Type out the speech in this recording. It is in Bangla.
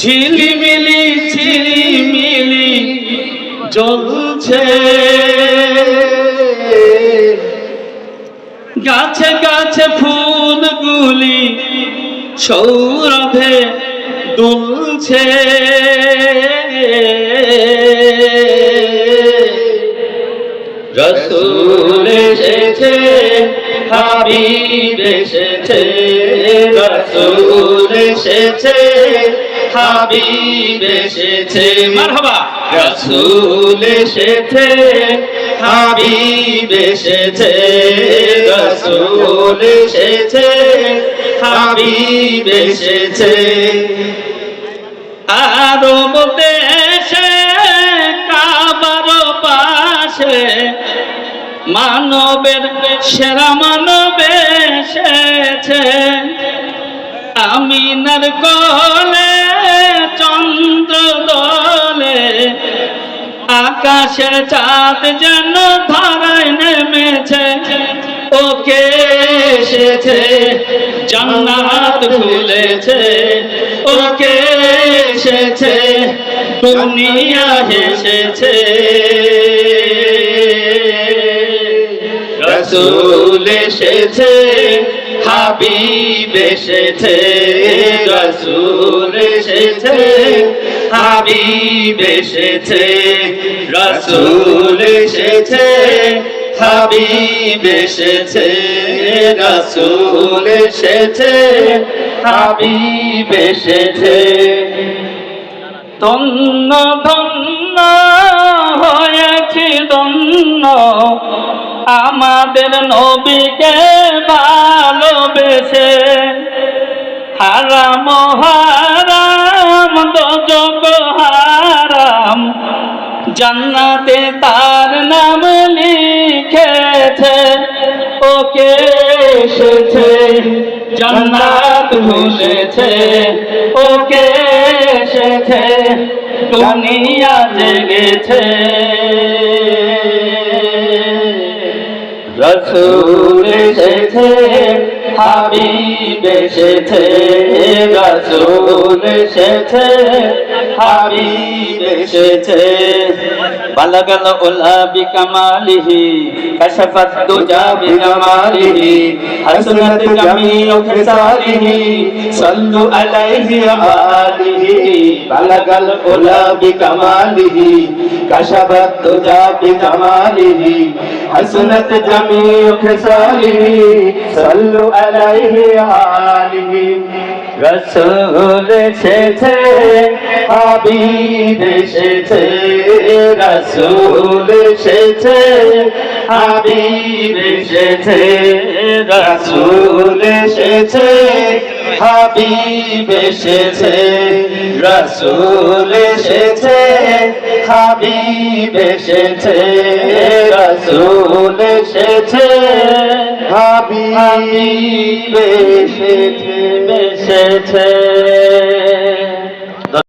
ঝিলিমিলি ঝিলিমিলি জ্বলছে, গাছে গাছে ফুলগুলি সৌরভে দুলছে, রসূল এসেছে, হাবিব এসেছে, রসূল এসেছে, হাবিব এসেছে, মারহাবা। রসূল এসেছে, হাবিব এসেছে, রসূল এসেছে, হাবিব এসেছে। আরব দেশে কাবার পাশে মানবের সেরা মানব এসেছে, আমিনার কোলে চন্দ্র দোলে, আকাশের চাঁদ যেন ধরায় নেমেছে, ওকে এসেছে, জান্নাত খুলেছে, ওকে এসেছে, দুনিয়া এসেছে। রসূল এসেছে, হাবিব এসেছে, রসূল এসেছে, হাবিব এসেছে, রসূল এসেছে, হাবিব এসেছে, রসূল এসেছে, হাবিব এসেছে। ধন্য ধন্য হয়েছি ধন্য, আমাদের নবীকে ভালোবেসে, হারাম হারাম দোজখ হারাম, জান্নাতে তার নাম লিখেছে, ওকে এসেছে, জান্নাত খুলেছে, ওকে এসেছে, দুনিয়া জেগেছে। রসূল এসেছে, হাবিব এসেছে, রসূল এসেছে, হাবিব এসেছে। বালাগাল উলা বিকামালিহি, কাশাফাত দুজা বিজামালিহি, হাসনাত জামিউ খিসালিহি, সাল্লু আলাইহি ওয়া আলিহি। বালাগাল উলা বিকামালিহি, কাশাফাত দুজা বিজামালিহি, হাসনাত জামিউ খিসালিহি, সাল্লু আলাইহি ওয়া আলিহি। রসূল এসেছে, হাবিব এসেছে, রসূল এসেছে, হাবিব এসেছে, রসূল এসেছে, হাবিব এসেছে, রসূল এসেছে, হাবিব এসেছে, রসূল এসেছে, হাবিব এসেছে, এসেছে।